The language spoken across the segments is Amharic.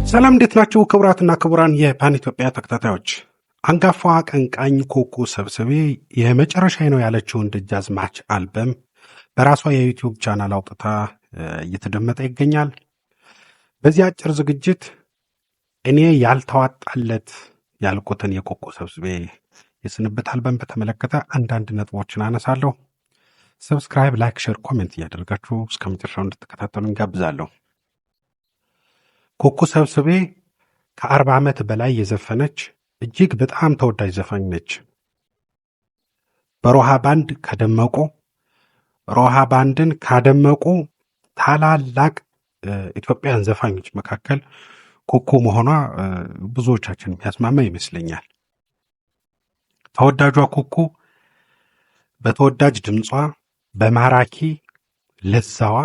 ሰላም እንዴት ናችሁ? ክቡራትና ክቡራን የፓን ኢትዮጵያ ተከታታዮች፣ አንጋፋዋ አቀንቃኝ ኩኩ ሰብስቤ የመጨረሻ ነው ያለችውን ደጃዝማች አልበም በራሷ የዩቲዩብ ቻናል አውጥታ እየተደመጠ ይገኛል። በዚህ አጭር ዝግጅት እኔ ያልተዋጣለት ያልኩትን የኩኩ ሰብስቤ የስንብት አልበም በተመለከተ አንዳንድ ነጥቦችን አነሳለሁ። ሰብስክራይብ፣ ላይክ፣ ሼር፣ ኮሜንት እያደረጋችሁ እስከ መጨረሻው እንድትከታተሉ እንጋብዛለሁ። ኩኩ ሰብስቤ ከ40 ዓመት በላይ የዘፈነች እጅግ በጣም ተወዳጅ ዘፋኝ ነች። በሮሃ ባንድን ካደመቁ ታላላቅ ኢትዮጵያን ዘፋኞች መካከል ኩኩ መሆኗ ብዙዎቻችን የሚያስማማ ይመስለኛል። ተወዳጇ ኩኩ በተወዳጅ ድምጿ፣ በማራኪ ለዛዋ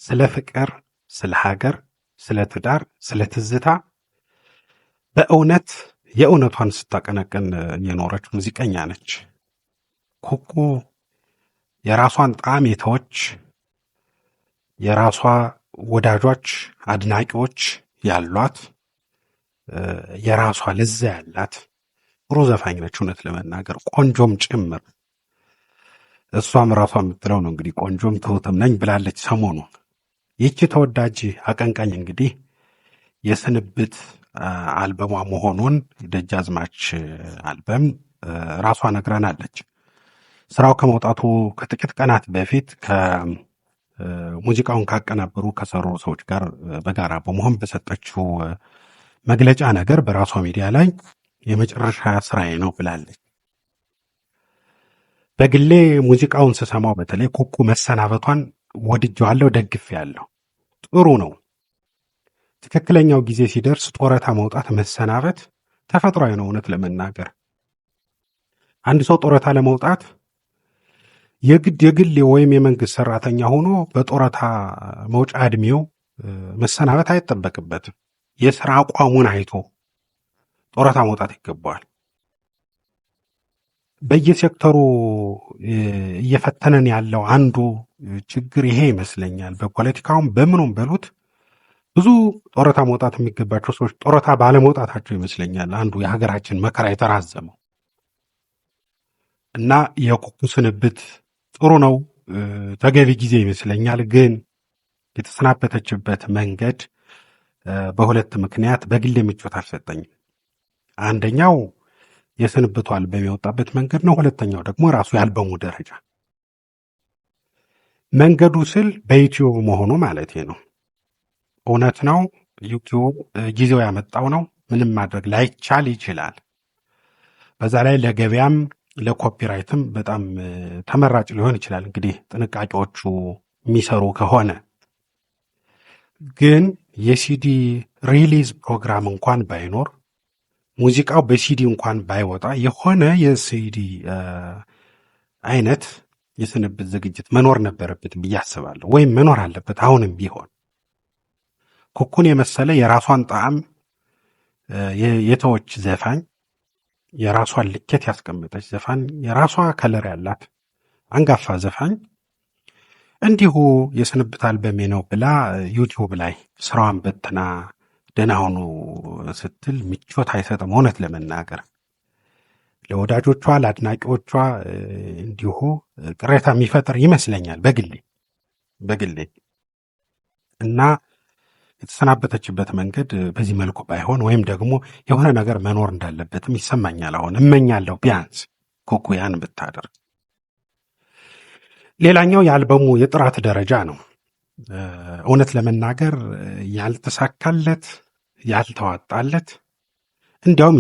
ስለ ፍቅር፣ ስለ ሀገር፣ ስለ ትዳር፣ ስለ ትዝታ በእውነት የእውነቷን ስታቀነቅን የኖረች ሙዚቀኛ ነች። ኩኩ የራሷን ጣዕም የተወች፣ የራሷ ወዳጆች፣ አድናቂዎች ያሏት፣ የራሷ ለዛ ያላት ጥሩ ዘፋኝ ነች። እውነት ለመናገር ቆንጆም ጭምር። እሷም ራሷ የምትለው ነው እንግዲህ ቆንጆም ትሁትም ነኝ ብላለች ሰሞኑን። ይህች ተወዳጅ አቀንቃኝ እንግዲህ የስንብት አልበሟ መሆኑን ደጃዝማች አልበም ራሷ ነግረናለች። ስራው ከመውጣቱ ከጥቂት ቀናት በፊት ሙዚቃውን ካቀናበሩ ከሰሩ ሰዎች ጋር በጋራ በመሆን በሰጠችው መግለጫ ነገር በራሷ ሚዲያ ላይ የመጨረሻ ስራዬ ነው ብላለች። በግሌ ሙዚቃውን ስሰማው በተለይ ኩኩ መሰናበቷን ወድጄዋለሁ፣ ደግፌያለሁ። ጥሩ ነው። ትክክለኛው ጊዜ ሲደርስ ጡረታ መውጣት፣ መሰናበት ተፈጥሯዊ ነው። እውነት ለመናገር አንድ ሰው ጡረታ ለመውጣት የግል ወይም የመንግስት ሰራተኛ ሆኖ በጡረታ መውጫ እድሜው መሰናበት አይጠበቅበትም። የስራ አቋሙን አይቶ ጡረታ መውጣት ይገባዋል። በየሴክተሩ እየፈተነን ያለው አንዱ ችግር ይሄ ይመስለኛል። በፖለቲካውም በምኑም በሉት ብዙ ጡረታ መውጣት የሚገባቸው ሰዎች ጡረታ ባለመውጣታቸው ይመስለኛል አንዱ የሀገራችን መከራ የተራዘመው እና የኩኩ ስንብት ጥሩ ነው፣ ተገቢ ጊዜ ይመስለኛል። ግን የተሰናበተችበት መንገድ በሁለት ምክንያት በግሌ ምቾት አልሰጠኝም። አንደኛው የስንብቱ አልበም የወጣበት መንገድ ነው። ሁለተኛው ደግሞ ራሱ የአልበሙ ደረጃ። መንገዱ ስል በዩቲዩብ መሆኑ ማለቴ ነው። እውነት ነው፣ ዩቲዩብ ጊዜው ያመጣው ነው። ምንም ማድረግ ላይቻል ይችላል። በዛ ላይ ለገበያም ለኮፒራይትም በጣም ተመራጭ ሊሆን ይችላል እንግዲህ ጥንቃቄዎቹ የሚሰሩ ከሆነ። ግን የሲዲ ሪሊዝ ፕሮግራም እንኳን ባይኖር፣ ሙዚቃው በሲዲ እንኳን ባይወጣ የሆነ የሲዲ አይነት የስንብት ዝግጅት መኖር ነበረበት ብዬ አስባለሁ። ወይም መኖር አለበት አሁንም ቢሆን። ኩኩን የመሰለ የራሷን ጣዕም የተወች ዘፋኝ፣ የራሷን ልኬት ያስቀመጠች ዘፋኝ፣ የራሷ ከለር ያላት አንጋፋ ዘፋኝ እንዲሁ የስንብት አልበሜ ነው ብላ ዩቲዩብ ላይ ስራዋን በትና ደህና ሆኖ ስትል ምቾት አይሰጥም። እውነት ለመናገር ለወዳጆቿ ለአድናቂዎቿ እንዲሁ ቅሬታ የሚፈጥር ይመስለኛል በግሌ እና የተሰናበተችበት መንገድ በዚህ መልኩ ባይሆን ወይም ደግሞ የሆነ ነገር መኖር እንዳለበትም ይሰማኛል። አሁን እመኛለሁ ቢያንስ ኩኩ ያን ብታደርግ። ሌላኛው የአልበሙ የጥራት ደረጃ ነው። እውነት ለመናገር ያልተሳካለት ያልተዋጣለት እንዲያውም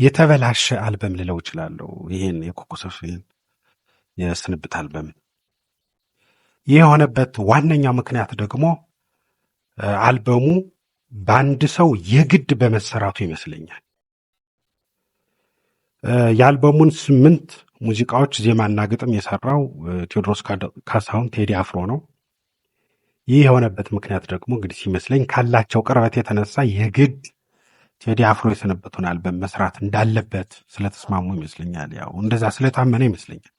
የተበላሸ አልበም ልለው እችላለሁ ይህን የኩኩ ሰብስቤን የስንብት አልበም። ይህ የሆነበት ዋነኛው ምክንያት ደግሞ አልበሙ በአንድ ሰው የግድ በመሰራቱ ይመስለኛል። የአልበሙን 8 ሙዚቃዎች ዜማና ግጥም የሰራው ቴዎድሮስ ካሳሁን ቴዲ አፍሮ ነው። ይህ የሆነበት ምክንያት ደግሞ እንግዲህ ሲመስለኝ ካላቸው ቅርበት የተነሳ የግድ ቴዲ አፍሮ የስንብቱን አልበም መስራት እንዳለበት ስለተስማሙ ይመስለኛል። ያው እንደዛ ስለታመነ ይመስለኛል።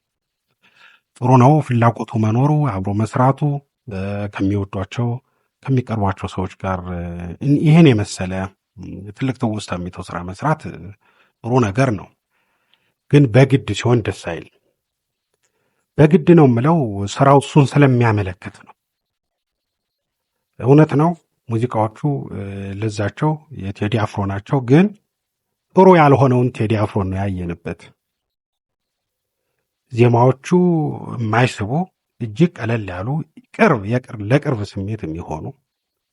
ጥሩ ነው ፍላጎቱ መኖሩ፣ አብሮ መስራቱ፣ ከሚወዷቸው ከሚቀርቧቸው ሰዎች ጋር ይህን የመሰለ ትልቅ ትውስታ የሚተው ስራ መስራት ጥሩ ነገር ነው። ግን በግድ ሲሆን ደስ አይል። በግድ ነው የምለው ስራው እሱን ስለሚያመለክት ነው። እውነት ነው ሙዚቃዎቹ ለዛቸው የቴዲ አፍሮ ናቸው። ግን ጥሩ ያልሆነውን ቴዲ አፍሮ ነው ያየንበት። ዜማዎቹ የማይስቡ እጅግ ቀለል ያሉ ለቅርብ ስሜት የሚሆኑ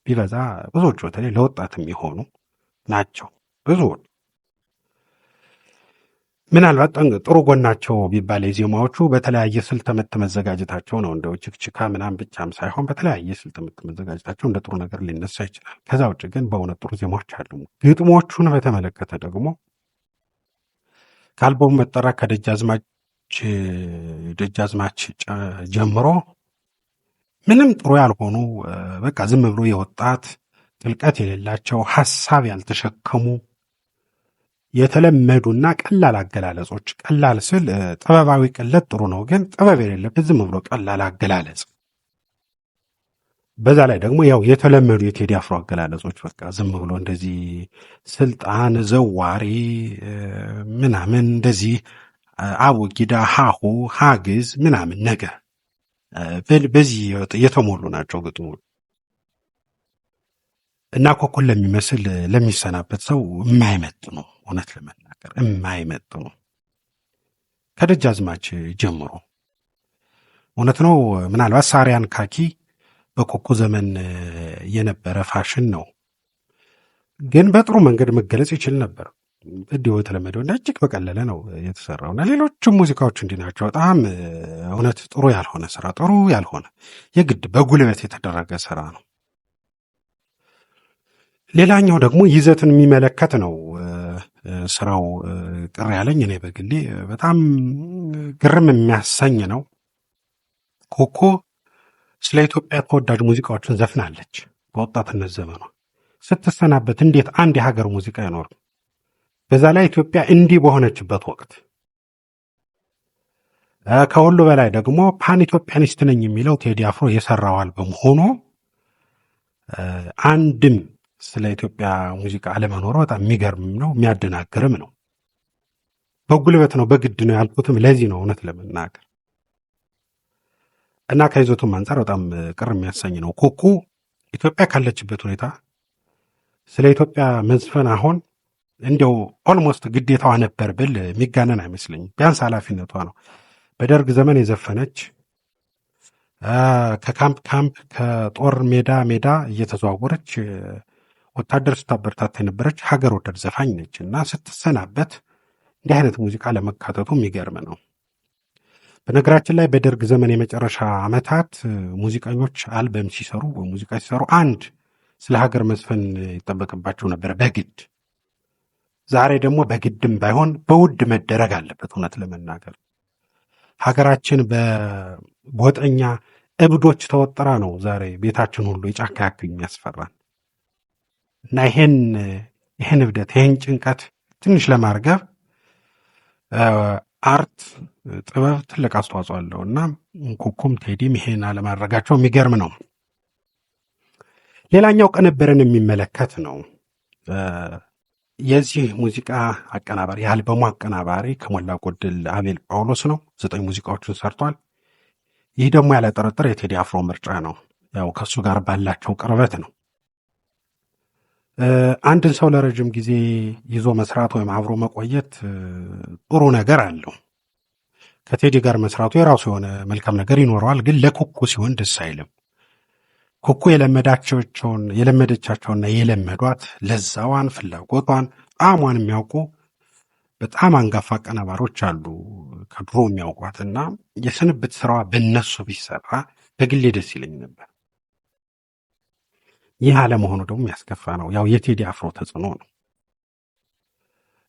ቢበዛ ብዙዎቹ በተለይ ለወጣት የሚሆኑ ናቸው። ብዙዎች ምናልባት ጥሩ ጎናቸው ቢባል የዜማዎቹ በተለያየ ስልተ ምት መዘጋጀታቸው ነው። እንደው ችክችካ ምናምን ብቻም ሳይሆን በተለያየ ስልተ ምት መዘጋጀታቸው እንደ ጥሩ ነገር ሊነሳ ይችላል። ከዛ ውጭ ግን በእውነት ጥሩ ዜማዎች አሉ። ግጥሞቹን በተመለከተ ደግሞ ከአልበሙ መጠሪያ ደጃዝማች ጀምሮ ምንም ጥሩ ያልሆኑ በቃ ዝም ብሎ የወጣት ጥልቀት የሌላቸው ሀሳብ ያልተሸከሙ የተለመዱና ቀላል አገላለጾች። ቀላል ስል ጥበባዊ ቅለት ጥሩ ነው፣ ግን ጥበብ የሌለበት ዝም ብሎ ቀላል አገላለጽ። በዛ ላይ ደግሞ ያው የተለመዱ የቴዲ አፍሮ አገላለጾች በቃ ዝም ብሎ እንደዚህ ስልጣን ዘዋሪ ምናምን እንደዚህ አቡጊዳ ሀሁ ሀግዝ ምናምን ነገር በዚህ የተሞሉ ናቸው ግጥሙ እና ኮኮን ለሚመስል ለሚሰናበት ሰው የማይመጥ ነው። እውነት ለመናገር የማይመጥ ነው። ከደጃዝማች ጀምሮ እውነት ነው። ምናልባት ሳሪያን ካኪ በኮኮ ዘመን የነበረ ፋሽን ነው፣ ግን በጥሩ መንገድ መገለጽ ይችል ነበር። እንዲሁ የተለመደው እና እጅግ በቀለለ ነው የተሰራው እና ሌሎችም ሙዚቃዎች እንዲህ ናቸው። በጣም እውነት ጥሩ ያልሆነ ስራ፣ ጥሩ ያልሆነ የግድ በጉልበት የተደረገ ስራ ነው። ሌላኛው ደግሞ ይዘትን የሚመለከት ነው። ስራው ቅር ያለኝ እኔ በግሌ በጣም ግርም የሚያሰኝ ነው። ኮኮ ስለ ኢትዮጵያ ተወዳጅ ሙዚቃዎችን ዘፍናለች በወጣትነት ዘመኗ። ስትሰናበት እንዴት አንድ የሀገር ሙዚቃ አይኖርም? በዛ ላይ ኢትዮጵያ እንዲህ በሆነችበት ወቅት። ከሁሉ በላይ ደግሞ ፓን ኢትዮጵያኒስት ነኝ የሚለው ቴዲ አፍሮ የሰራው አልበም ሆኖ አንድም ስለ ኢትዮጵያ ሙዚቃ አለመኖሩ በጣም የሚገርም ነው፣ የሚያደናግርም ነው። በጉልበት ነው በግድ ነው ያልኩትም ለዚህ ነው እውነት ለመናገር እና ከይዘቱም አንጻር በጣም ቅር የሚያሰኝ ነው። ኮኮ ኢትዮጵያ ካለችበት ሁኔታ ስለ ኢትዮጵያ መዝፈን አሁን እንዲያው ኦልሞስት ግዴታዋ ነበር ብል የሚጋነን አይመስለኝም። ቢያንስ ኃላፊነቷ ነው። በደርግ ዘመን የዘፈነች ከካምፕ ካምፕ ከጦር ሜዳ ሜዳ እየተዘዋወረች ወታደር ስታበረታታ የነበረች ሀገር ወዳድ ዘፋኝ ነች እና ስትሰናበት እንዲህ አይነት ሙዚቃ ለመካተቱ የሚገርም ነው። በነገራችን ላይ በደርግ ዘመን የመጨረሻ ዓመታት ሙዚቀኞች አልበም ሲሰሩ ሙዚቃ ሲሰሩ አንድ ስለ ሀገር መዝፈን ይጠበቅባቸው ነበር በግድ። ዛሬ ደግሞ በግድም ባይሆን በውድ መደረግ አለበት። እውነት ለመናገር ሀገራችን በጎጠኛ እብዶች ተወጥራ ነው ዛሬ ቤታችን ሁሉ የጫካ ያክል የሚያስፈራን እና ይህን እብደት ይህን ጭንቀት ትንሽ ለማርገብ አርት ጥበብ ትልቅ አስተዋጽኦ አለው እና ኮኮም ቴዲም ይሄን አለማድረጋቸው የሚገርም ነው። ሌላኛው ቅንብርን የሚመለከት ነው። የዚህ ሙዚቃ አቀናባሪ የአልበሙ አቀናባሪ ከሞላ ጎደል አቤል ጳውሎስ ነው። 9 ሙዚቃዎችን ሰርቷል። ይህ ደግሞ ያለ ጥርጥር የቴዲ አፍሮ ምርጫ ነው። ያው ከሱ ጋር ባላቸው ቅርበት ነው። አንድን ሰው ለረጅም ጊዜ ይዞ መስራት ወይም አብሮ መቆየት ጥሩ ነገር አለው። ከቴዲ ጋር መስራቱ የራሱ የሆነ መልካም ነገር ይኖረዋል። ግን ለኩኩ ሲሆን ደስ አይልም። ኩኩ የለመደቻቸውና የለመዷት ለዛዋን፣ ፍላጎቷን፣ ጣዕሟን የሚያውቁ በጣም አንጋፋ አቀናባሪዎች አሉ ከድሮ የሚያውቋት እና የስንብት ስራዋ በነሱ ቢሰራ በግሌ ደስ ይለኝ ነበር። ይህ አለመሆኑ ደግሞ ያስከፋ ነው። ያው የቴዲ አፍሮ ተጽዕኖ ነው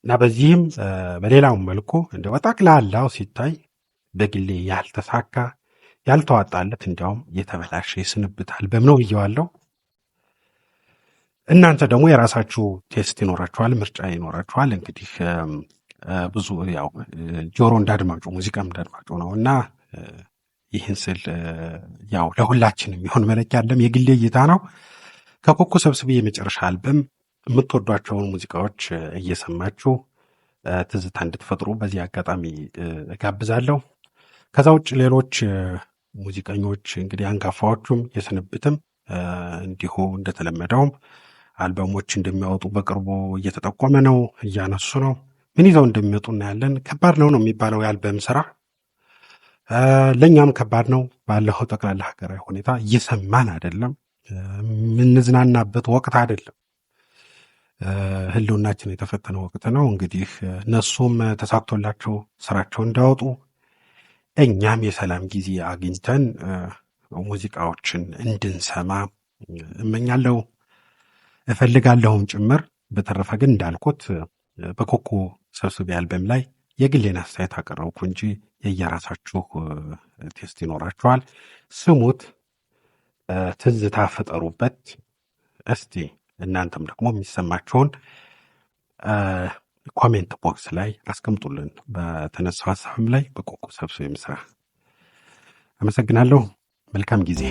እና በዚህም በሌላውም መልኩ እንደ ጠቅላላው ሲታይ በግሌ ያልተሳካ ያልተዋጣለት እንዲያውም የተበላሸ የስንብት አልበም ነው ብየዋለሁ። እናንተ ደግሞ የራሳችሁ ቴስት ይኖራችኋል፣ ምርጫ ይኖራችኋል። እንግዲህ ብዙ ያው ጆሮ እንዳድማጩ ሙዚቃም እንዳድማጩ ነው እና ይህን ስል ያው ለሁላችንም ይሆን መለኪያ አለም የግሌ እይታ ነው። ከኩኩ ሰብስቤ የመጨረሻ አልበም የምትወዷቸውን ሙዚቃዎች እየሰማችሁ ትዝታ እንድትፈጥሩ በዚህ አጋጣሚ እጋብዛለሁ። ከዛ ውጭ ሌሎች ሙዚቀኞች እንግዲህ አንጋፋዎቹም የስንብትም እንዲሁ እንደተለመደውም አልበሞች እንደሚያወጡ በቅርቡ እየተጠቆመ ነው፣ እያነሱ ነው። ምን ይዘው እንደሚመጡ እናያለን። ከባድ ነው የሚባለው የአልበም ስራ ለእኛም ከባድ ነው። ባለው ጠቅላላ ሀገራዊ ሁኔታ እየሰማን አይደለም፣ የምንዝናናበት ወቅት አይደለም። ህልውናችን የተፈተነ ወቅት ነው። እንግዲህ እነሱም ተሳክቶላቸው ስራቸውን እንዲያወጡ እኛም የሰላም ጊዜ አግኝተን ሙዚቃዎችን እንድንሰማ እመኛለሁ እፈልጋለሁም ጭምር። በተረፈ ግን እንዳልኩት በኩኩ ሰብስቤ አልበም ላይ የግሌን አስተያየት አቀረብኩ እንጂ የየራሳችሁ ቴስት ይኖራችኋል። ስሙት፣ ትዝታ ፍጠሩበት። እስቲ እናንተም ደግሞ የሚሰማችሁን ኮሜንት ቦክስ ላይ አስቀምጡልን። በተነሳው ሀሳብም ላይ በኩኩ ሰብስቤ ምስራ። አመሰግናለሁ። መልካም ጊዜ